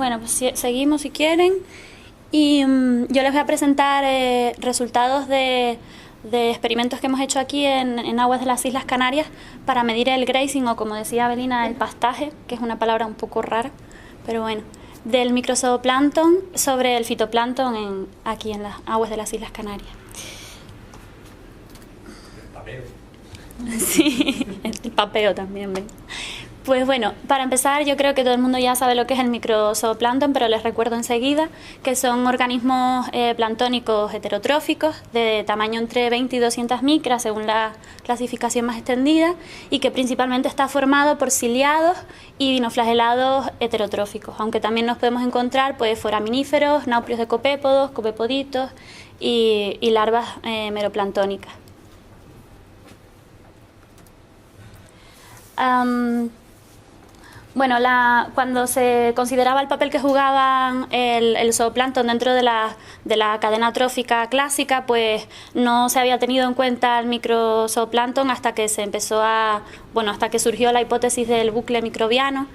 Bueno, pues seguimos si quieren. Y yo les voy a presentar resultados de experimentos que hemos hecho aquí en aguas de las Islas Canarias para medir el grazing, o como decía Avelina, el pastaje, que es una palabra un poco rara, pero bueno, del microzooplancton sobre el fitoplancton aquí en las aguas de las Islas Canarias. El papeo. Sí, el papeo también, ¿ven? Pues bueno, para empezar, yo creo que todo el mundo ya sabe lo que es el microzooplancton, pero les recuerdo enseguida que son organismos planctónicos heterotróficos de tamaño entre 20 y 200 micras, según la clasificación más extendida, y que principalmente está formado por ciliados y dinoflagelados heterotróficos, aunque también nos podemos encontrar pues foraminíferos, nauplios de copépodos, copepoditos y larvas meroplanctónicas. Bueno, cuando se consideraba el papel que jugaban el zooplancton dentro de la cadena trófica clásica, pues no se había tenido en cuenta el microzooplancton hasta que hasta que surgió la hipótesis del bucle microbiano,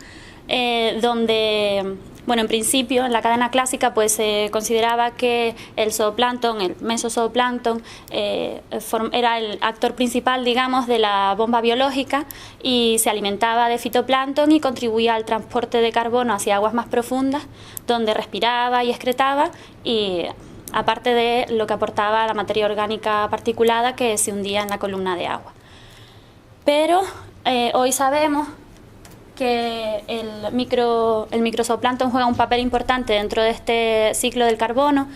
donde, bueno, en principio en la cadena clásica pues se consideraba que el zooplancton, el mesozooplancton, era el actor principal, digamos, de la bomba biológica y se alimentaba de fitoplancton y contribuía al transporte de carbono hacia aguas más profundas, donde respiraba y excretaba, y aparte de lo que aportaba la materia orgánica particulada que se hundía en la columna de agua. Pero hoy sabemos que el microzooplancton juega un papel importante dentro de este ciclo del carbono,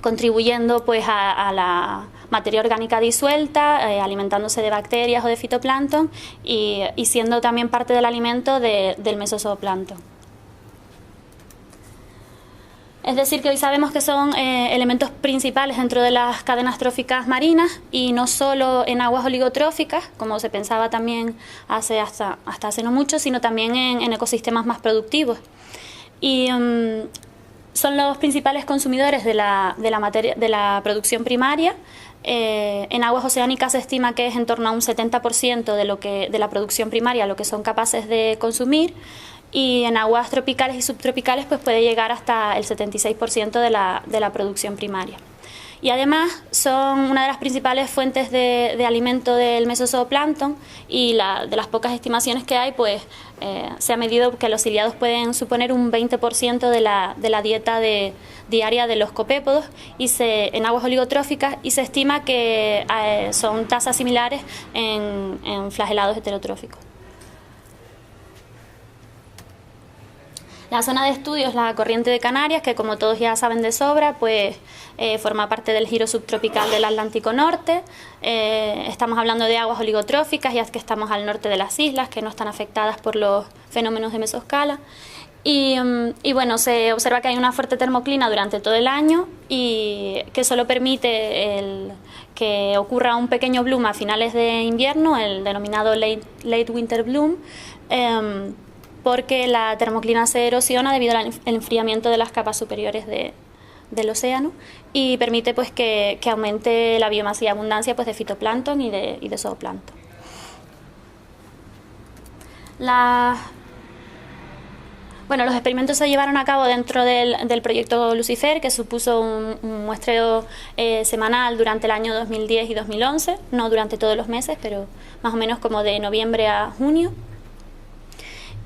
contribuyendo pues a la materia orgánica disuelta, alimentándose de bacterias o de fitoplancton y siendo también parte del alimento del mesozooplancton. Es decir, que hoy sabemos que son elementos principales dentro de las cadenas tróficas marinas, y no solo en aguas oligotróficas, como se pensaba también hasta hace no mucho, sino también en ecosistemas más productivos. Y son los principales consumidores de la producción primaria. En aguas oceánicas se estima que es en torno a un 70% de la producción primaria lo que son capaces de consumir, y en aguas tropicales y subtropicales pues puede llegar hasta el 76% de la producción primaria. Y además son una de las principales fuentes de alimento del mesozooplancton, y de las pocas estimaciones que hay, pues se ha medido que los ciliados pueden suponer un 20% de la dieta diaria de los copépodos en aguas oligotróficas, y se estima que son tasas similares en flagelados heterotróficos. La zona de estudio es la corriente de Canarias, que como todos ya saben de sobra, pues forma parte del giro subtropical del Atlántico Norte. Estamos hablando de aguas oligotróficas, ya que estamos al norte de las islas, que no están afectadas por los fenómenos de mesoscala. Y bueno, se observa que hay una fuerte termoclina durante todo el año, y que solo permite que ocurra un pequeño bloom a finales de invierno, el denominado late winter bloom, porque la termoclina se erosiona debido al enfriamiento de las capas superiores del océano, y permite pues que aumente la biomasa y abundancia pues de fitoplancton y de zooplancton. Bueno, los experimentos se llevaron a cabo dentro del proyecto Lucifer, que supuso un muestreo semanal durante el año 2010 y 2011, no durante todos los meses, pero más o menos como de noviembre a junio.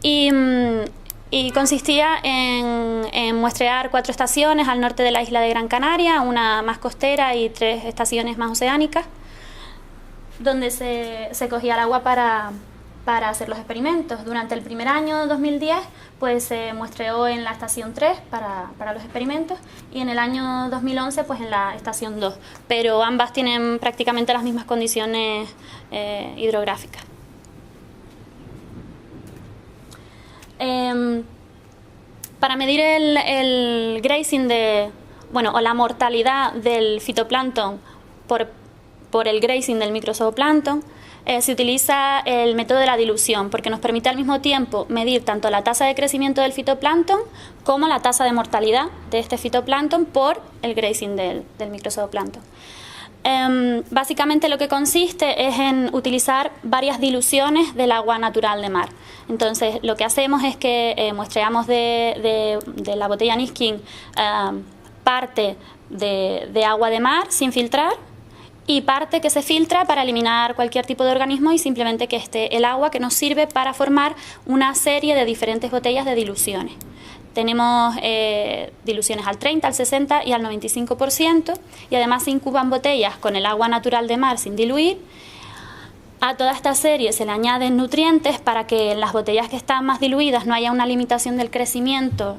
Y consistía en muestrear 4 estaciones al norte de la isla de Gran Canaria, una más costera y 3 estaciones más oceánicas, donde se cogía el agua para hacer los experimentos. Durante el primer año, 2010, pues se muestreó en la estación 3 para los experimentos, y en el año 2011 pues en la estación 2, pero ambas tienen prácticamente las mismas condiciones hidrográficas. Para medir el grazing o la mortalidad del fitoplancton por el grazing del microzooplancton, se utiliza el método de la dilución, porque nos permite al mismo tiempo medir tanto la tasa de crecimiento del fitoplancton como la tasa de mortalidad de este fitoplancton por el grazing del microzooplancton. Básicamente lo que consiste es en utilizar varias diluciones del agua natural de mar. Entonces lo que hacemos es que muestreamos de la botella Niskin parte de agua de mar sin filtrar y parte que se filtra para eliminar cualquier tipo de organismo y simplemente que esté el agua que nos sirve para formar una serie de diferentes botellas de diluciones. Tenemos diluciones al 30, al 60 y al 95% y además se incuban botellas con el agua natural de mar sin diluir. A toda esta serie se le añaden nutrientes para que en las botellas que están más diluidas no haya una limitación del crecimiento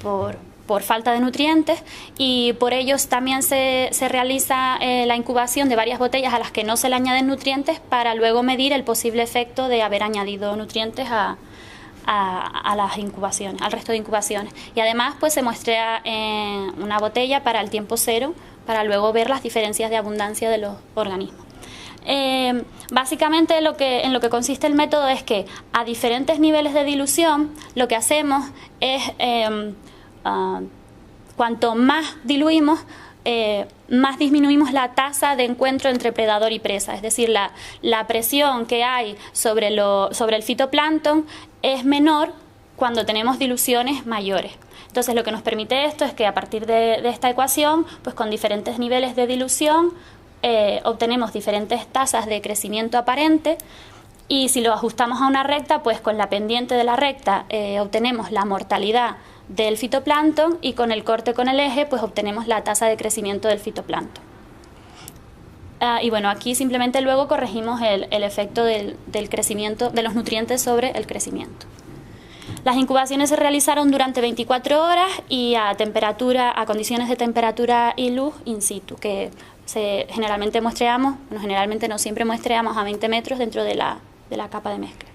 por falta de nutrientes y por ello también se realiza la incubación de varias botellas a las que no se le añaden nutrientes para luego medir el posible efecto de haber añadido nutrientes a las incubaciones, al resto de incubaciones. Y además pues se muestra una botella para el tiempo cero para luego ver las diferencias de abundancia de los organismos. Básicamente en lo que consiste el método es que a diferentes niveles de dilución lo que hacemos es cuanto más diluimos más disminuimos la tasa de encuentro entre predador y presa, es decir, la presión que hay sobre el fitoplancton es menor cuando tenemos diluciones mayores. Entonces lo que nos permite esto es que a partir de esta ecuación, pues con diferentes niveles de dilución obtenemos diferentes tasas de crecimiento aparente y si lo ajustamos a una recta, pues con la pendiente de la recta obtenemos la mortalidad del fitoplancton y con el corte con el eje pues obtenemos la tasa de crecimiento del fitoplancton. Y bueno, aquí simplemente luego corregimos el efecto del crecimiento de los nutrientes sobre el crecimiento. Las incubaciones se realizaron durante 24 horas y a condiciones de temperatura y luz in situ, que generalmente muestreamos, bueno, generalmente no siempre muestreamos a 20 metros dentro de la capa de mezcla.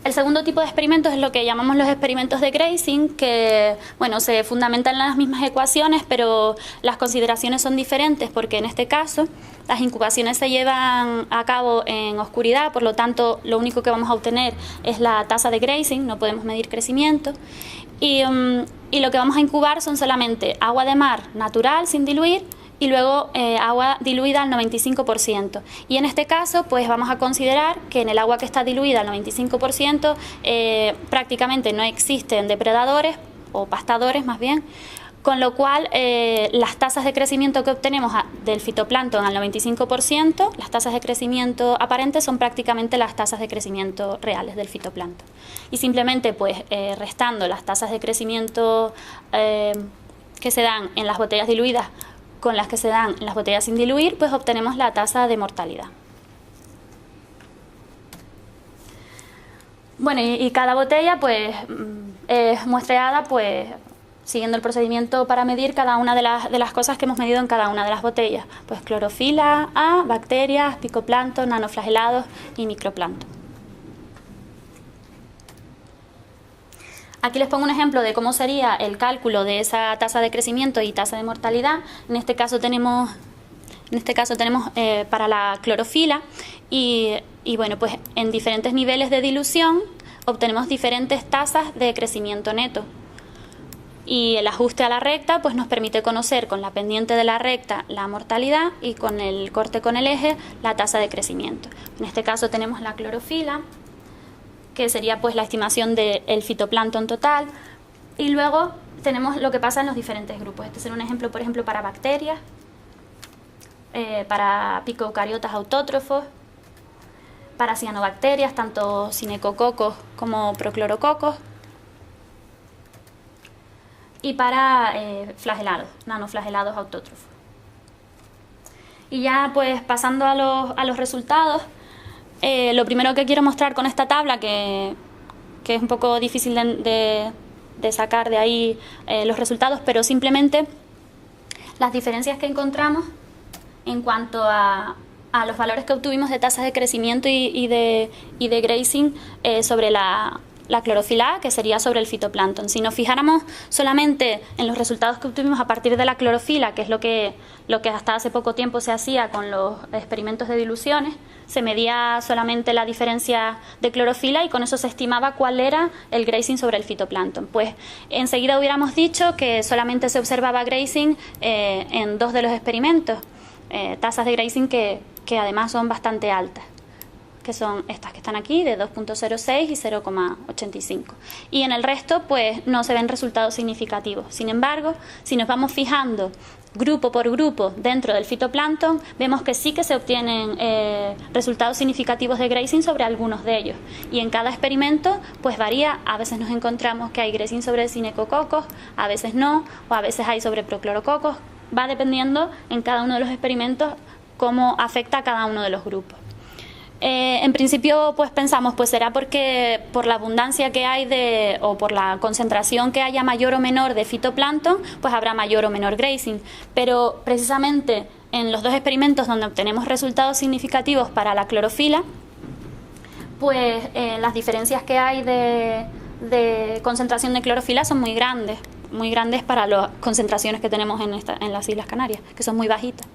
El segundo tipo de experimentos es lo que llamamos los experimentos de grazing, que bueno, se fundamentan en las mismas ecuaciones, pero las consideraciones son diferentes porque en este caso las incubaciones se llevan a cabo en oscuridad, por lo tanto lo único que vamos a obtener es la tasa de grazing, no podemos medir crecimiento. Y lo que vamos a incubar son solamente agua de mar natural sin diluir y luego agua diluida al 95%. Y en este caso, pues vamos a considerar que en el agua que está diluida al 95% prácticamente no existen depredadores o pastadores más bien, con lo cual las tasas de crecimiento que obtenemos del fitoplancton al 95%, las tasas de crecimiento aparentes son prácticamente las tasas de crecimiento reales del fitoplancton. Y simplemente pues restando las tasas de crecimiento que se dan en las botellas diluidas con las que se dan en las botellas sin diluir, pues obtenemos la tasa de mortalidad. Bueno, y cada botella pues es muestreada pues siguiendo el procedimiento para medir cada una de las cosas que hemos medido en cada una de las botellas, pues clorofila A, bacterias, picoplancton, nanoflagelados y microplancton. Aquí les pongo un ejemplo de cómo sería el cálculo de esa tasa de crecimiento y tasa de mortalidad. En este caso tenemos para la clorofila y bueno, pues en diferentes niveles de dilución obtenemos diferentes tasas de crecimiento neto. Y el ajuste a la recta pues nos permite conocer con la pendiente de la recta la mortalidad y con el corte con el eje la tasa de crecimiento. En este caso tenemos la clorofila, que sería pues la estimación del fitoplancton total, y luego tenemos lo que pasa en los diferentes grupos. Este será un ejemplo, por ejemplo, para bacterias, para picoeucariotas autótrofos, para cianobacterias, tanto cinecococos como proclorococos, y para flagelados, nanoflagelados autótrofos. Y ya pues pasando a los resultados, lo primero que quiero mostrar con esta tabla, que es un poco difícil de sacar de ahí los resultados, pero simplemente las diferencias que encontramos en cuanto a los valores que obtuvimos de tasas de crecimiento y de grazing sobre la la clorofila A, que sería sobre el fitoplancton. Si nos fijáramos solamente en los resultados que obtuvimos a partir de la clorofila, que es lo que hasta hace poco tiempo se hacía con los experimentos de diluciones, se medía solamente la diferencia de clorofila y con eso se estimaba cuál era el grazing sobre el fitoplancton. Pues enseguida hubiéramos dicho que solamente se observaba grazing en 2 de los experimentos, tasas de grazing que además son bastante altas, que son estas que están aquí, de 2.06 y 0,85. Y en el resto, pues no se ven resultados significativos. Sin embargo, si nos vamos fijando grupo por grupo dentro del fitoplancton, vemos que sí que se obtienen resultados significativos de grazing sobre algunos de ellos. Y en cada experimento, pues varía. A veces nos encontramos que hay grazing sobre cinecococos, a veces no, o a veces hay sobre proclorococos. Va dependiendo en cada uno de los experimentos cómo afecta a cada uno de los grupos. En principio, pues pensamos, pues será porque por la abundancia que hay o por la concentración que haya mayor o menor de fitoplancton, pues habrá mayor o menor grazing. Pero precisamente en los 2 experimentos donde obtenemos resultados significativos para la clorofila, pues las diferencias que hay de concentración de clorofila son muy grandes para las concentraciones que tenemos en las Islas Canarias, que son muy bajitas,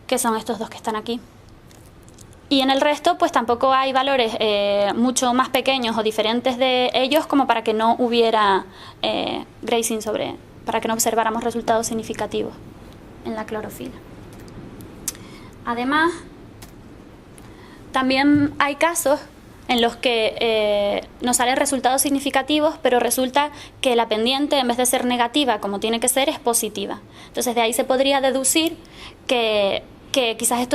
que son estos 2 que están aquí. Y en el resto, pues tampoco hay valores mucho más pequeños o diferentes de ellos como para que no hubiera grazing para que no observáramos resultados significativos en la clorofila. Además, también hay casos en los que nos salen resultados significativos, pero resulta que la pendiente, en vez de ser negativa, como tiene que ser, es positiva. Entonces, de ahí se podría deducir que quizás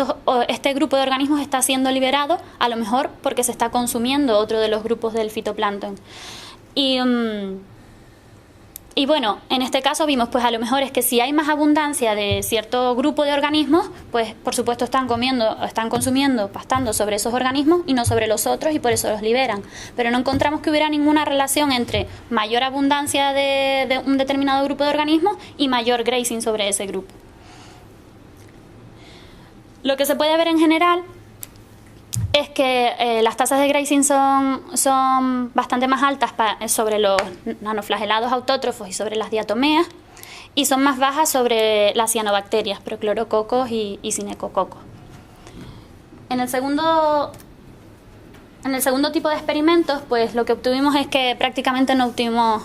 este grupo de organismos está siendo liberado, a lo mejor porque se está consumiendo otro de los grupos del fitoplancton. Y bueno, en este caso vimos, pues a lo mejor es que si hay más abundancia de cierto grupo de organismos, pues por supuesto están consumiendo, pastando sobre esos organismos y no sobre los otros, y por eso los liberan. Pero no encontramos que hubiera ninguna relación entre mayor abundancia de un determinado grupo de organismos y mayor grazing sobre ese grupo. Lo que se puede ver en general es que las tasas de grazing son bastante más altas sobre los nanoflagelados autótrofos y sobre las diatomeas, y son más bajas sobre las cianobacterias, proclorococos y cinecococos. En el segundo tipo de experimentos, pues lo que obtuvimos es que prácticamente no obtuvimos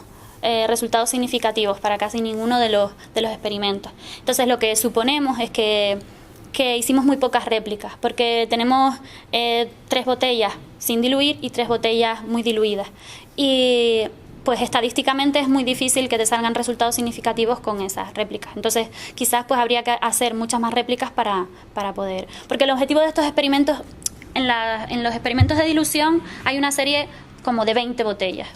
resultados significativos para casi ninguno de los experimentos. Entonces, lo que suponemos es que hicimos muy pocas réplicas, porque tenemos 3 botellas sin diluir y 3 botellas muy diluidas. Y pues estadísticamente es muy difícil que te salgan resultados significativos con esas réplicas. Entonces, quizás pues habría que hacer muchas más réplicas para poder. Porque el objetivo de estos experimentos, en los experimentos de dilución, hay una serie como de 20 botellas.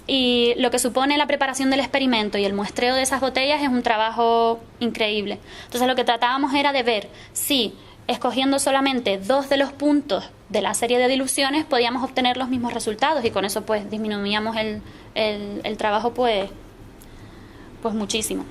Y lo que supone la preparación del experimento y el muestreo de esas botellas es un trabajo increíble. Entonces, lo que tratábamos era de ver si, escogiendo solamente 2 de los puntos de la serie de diluciones, podíamos obtener los mismos resultados, y con eso pues disminuíamos el trabajo pues muchísimo.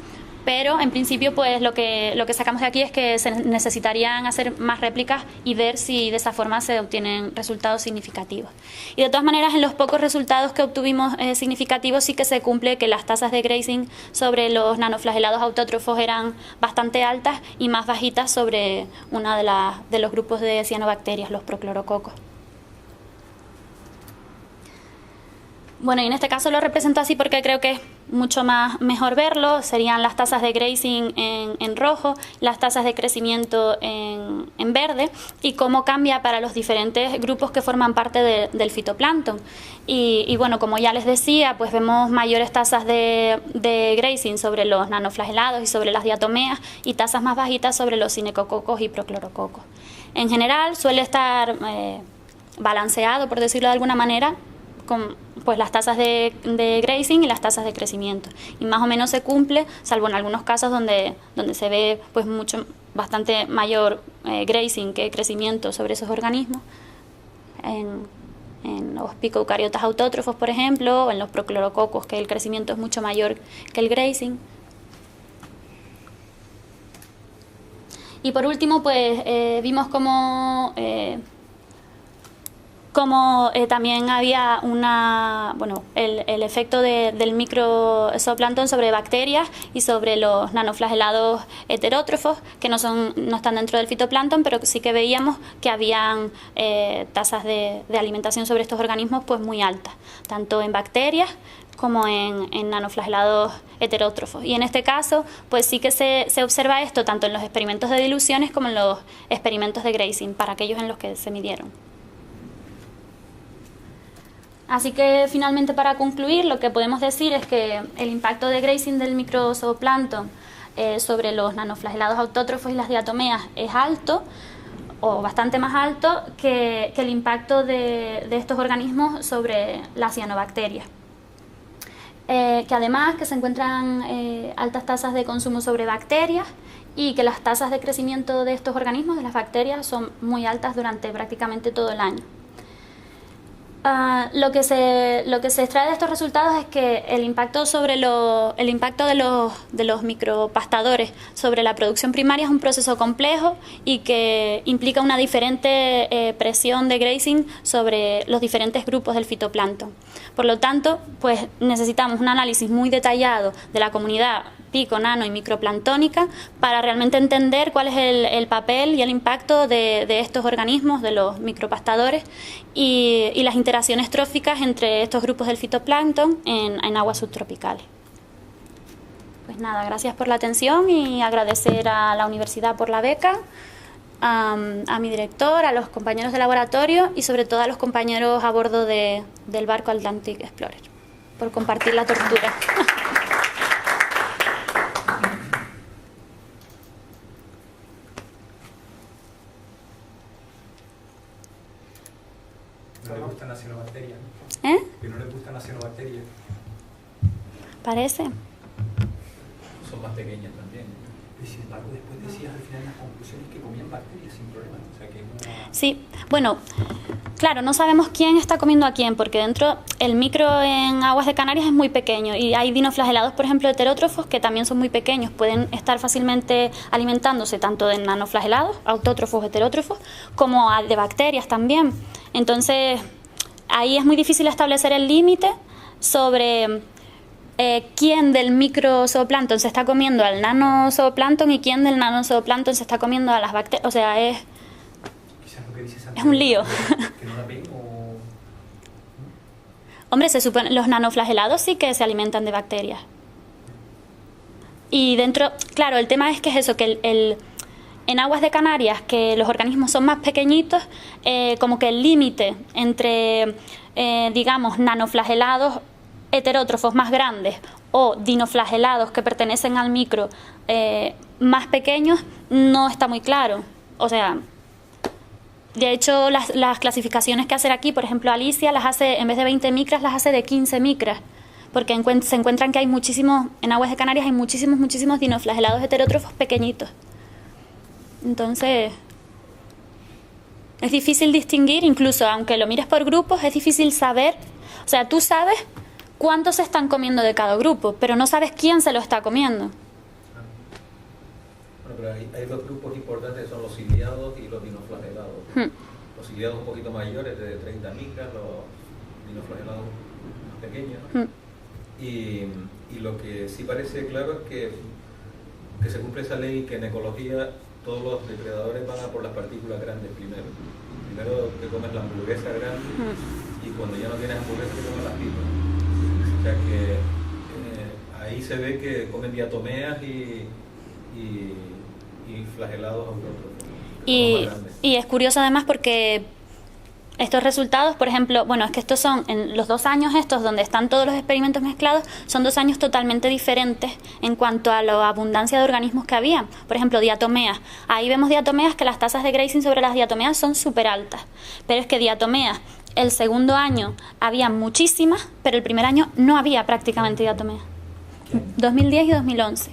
Pero en principio pues lo que sacamos de aquí es que se necesitarían hacer más réplicas y ver si de esa forma se obtienen resultados significativos. Y de todas maneras, en los pocos resultados que obtuvimos significativos, sí que se cumple que las tasas de grazing sobre los nanoflagelados autótrofos eran bastante altas y más bajitas sobre una de los grupos de cianobacterias, los proclorococos. Bueno, y en este caso lo represento así porque creo que es mucho mejor verlo. Serían las tasas de grazing en rojo, las tasas de crecimiento en verde, y cómo cambia para los diferentes grupos que forman parte del fitoplancton. Y bueno, como ya les decía, pues vemos mayores tasas de grazing sobre los nanoflagelados y sobre las diatomeas, y tasas más bajitas sobre los cinecococos y proclorococos. En general suele estar balanceado, por decirlo de alguna manera, con pues las tasas de grazing y las tasas de crecimiento, y más o menos se cumple, salvo en algunos casos donde se ve pues bastante mayor grazing que crecimiento sobre esos organismos, en los picoeucariotas autótrofos, por ejemplo, o en los proclorococos, que el crecimiento es mucho mayor que el grazing. Y por último, pues vimos cómo como también había el efecto del microzooplancton sobre bacterias y sobre los nanoflagelados heterótrofos, que no están dentro del fitoplancton, pero sí que veíamos que habían tasas de alimentación sobre estos organismos pues muy altas, tanto en bacterias como en nanoflagelados heterótrofos. Y en este caso, pues sí que se observa esto tanto en los experimentos de diluciones como en los experimentos de grazing, para aquellos en los que se midieron. Así que finalmente, para concluir, lo que podemos decir es que el impacto de grazing del microzooplancton sobre los nanoflagelados autótrofos y las diatomeas es alto, o bastante más alto que el impacto de estos organismos sobre las cianobacterias. Que además que se encuentran altas tasas de consumo sobre bacterias y que las tasas de crecimiento de estos organismos, de las bacterias, son muy altas durante prácticamente todo el año. Lo que se extrae de estos resultados es que el impacto de los micropastadores sobre la producción primaria es un proceso complejo y que implica una diferente presión de grazing sobre los diferentes grupos del fitoplancton. Por lo tanto, pues necesitamos un análisis muy detallado de la comunidad pico, nano y microplanctónica para realmente entender cuál es el papel y el impacto de estos organismos, de los micropastadores y las interacciones tróficas entre estos grupos del fitoplancton en aguas subtropicales. Pues nada, gracias por la atención y agradecer a la universidad por la beca, a mi director, a los compañeros de laboratorio y sobre todo a los compañeros a bordo del barco Atlantic Explorer por compartir la tortura. No le gustan las cianobacterias. Que no le gustan las cianobacterias. Parece. Son más pequeñas también. Y sin embargo, después decías al final las conclusiones que comían bacterias sin problema. O sea, que es una... Sí, bueno, claro, no sabemos quién está comiendo a quién, porque dentro el micro en aguas de Canarias es muy pequeño y hay dinoflagelados, por ejemplo, heterótrofos que también son muy pequeños, pueden estar fácilmente alimentándose tanto de nanoflagelados, autótrofos, heterótrofos, como de bacterias también. Entonces, ahí es muy difícil establecer el límite sobre quién del microzooplancton se está comiendo al nanosooplancton y quién del nanosooplancton se está comiendo a las bacterias. O sea, es un lío. ¿Que no la ven o...? Hombre, se supone, los nanoflagelados sí que se alimentan de bacterias. Y dentro, claro, el tema es que es eso, que en aguas de Canarias, que los organismos son más pequeñitos, como que el límite entre, digamos, nanoflagelados heterótrofos más grandes o dinoflagelados que pertenecen al micro más pequeños no está muy claro. O sea, de hecho, las clasificaciones que hace aquí, por ejemplo, Alicia las hace, en vez de 20 micras, las hace de 15 micras, porque se encuentran que hay muchísimos, en aguas de Canarias hay muchísimos dinoflagelados heterótrofos pequeñitos. Entonces, es difícil distinguir, incluso aunque lo mires por grupos, es difícil saber, o sea, tú sabes cuántos se están comiendo de cada grupo, pero no sabes quién se lo está comiendo. Bueno, pero hay dos grupos importantes, son los ciliados y los dinoflagelados. Los ciliados un poquito mayores, de 30 micras, los dinoflagelados más pequeños. Y lo que sí parece claro es que se cumple esa ley, que en ecología todos los depredadores van a por las partículas grandes primero. Primero te comes la hamburguesa grande y cuando ya no tienes hamburguesa te comes las pipas. O sea que ahí se ve que comen diatomeas y flagelados autótrofos. Y es curioso además porque estos resultados, por ejemplo, bueno, es que estos son, en los 2 años estos donde están todos los experimentos mezclados, son 2 años totalmente diferentes en cuanto a la abundancia de organismos que había. Por ejemplo, diatomeas. Ahí vemos diatomeas que las tasas de grazing sobre las diatomeas son súper altas. Pero es que diatomeas, el segundo año había muchísimas, pero el primer año no había prácticamente diatomeas. 2010 y 2011.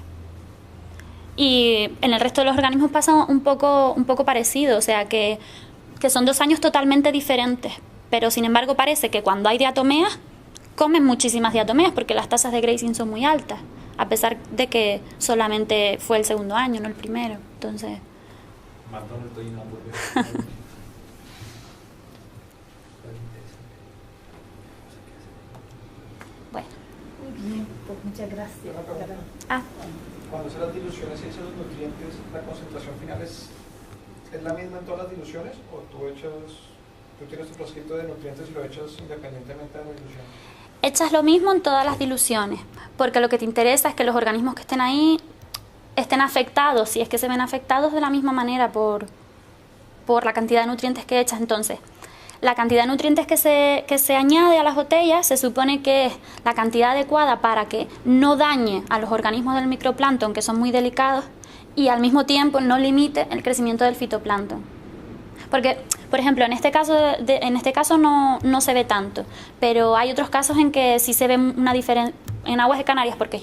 Y en el resto de los organismos pasa un poco parecido, o sea que son 2 años totalmente diferentes, pero sin embargo parece que cuando hay diatomeas, comen muchísimas diatomeas porque las tasas de grazing son muy altas, a pesar de que solamente fue el segundo año, no el primero. Entonces... McDonald's y una hamburguesa. Bien, pues muchas gracias. Una pregunta. Ah, Cuando haces las diluciones y echas los nutrientes, ¿la concentración final es la misma en todas las diluciones? ¿O tú tienes tu frasquito de nutrientes y lo echas independientemente de la dilución? echas lo mismo en todas las diluciones, porque lo que te interesa es que los organismos que estén ahí estén afectados, si es que se ven afectados de la misma manera por la cantidad de nutrientes que echas. Entonces, la cantidad de nutrientes que se añade a las botellas se supone que es la cantidad adecuada para que no dañe a los organismos del microplancton, que son muy delicados, y al mismo tiempo no limite el crecimiento del fitoplancton. Porque, por ejemplo, en este caso no se ve tanto, pero hay otros casos en que sí se ve una diferencia. En aguas de Canarias, porque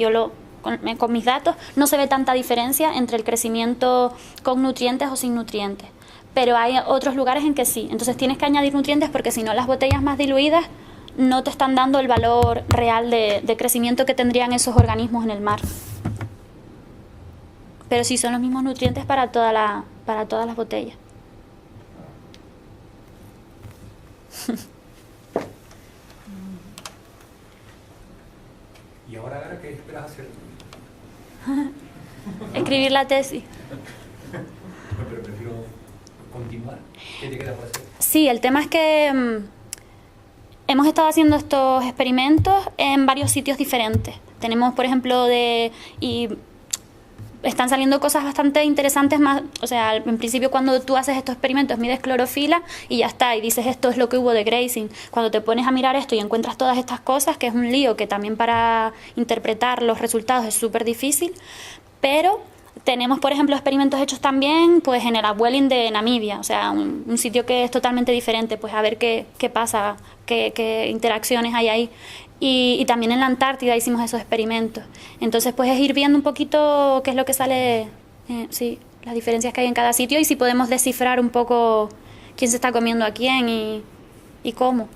con mis datos, no se ve tanta diferencia entre el crecimiento con nutrientes o sin nutrientes. Pero hay otros lugares en que sí. Entonces tienes que añadir nutrientes porque si no las botellas más diluidas no te están dando el valor real de crecimiento que tendrían esos organismos en el mar. Pero sí son los mismos nutrientes para todas las botellas. ¿Y ahora qué esperas hacer? Escribir la tesis. Pero prefiero continuar. ¿Qué te queda por hacer? Sí, el tema es que hemos estado haciendo estos experimentos en varios sitios diferentes. Tenemos, por ejemplo, y están saliendo cosas bastante interesantes más. O sea, en principio cuando tú haces estos experimentos mides clorofila y ya está, y dices esto es lo que hubo de grazing. Cuando te pones a mirar esto y encuentras todas estas cosas, que es un lío que también para interpretar los resultados es súper difícil, pero tenemos, por ejemplo, experimentos hechos también pues en el upwelling de Namibia, o sea, un sitio que es totalmente diferente, pues a ver qué pasa, qué interacciones hay ahí. Y también en la Antártida hicimos esos experimentos. Entonces, pues es ir viendo un poquito qué es lo que sale, sí, las diferencias que hay en cada sitio y si podemos descifrar un poco quién se está comiendo a quién y cómo.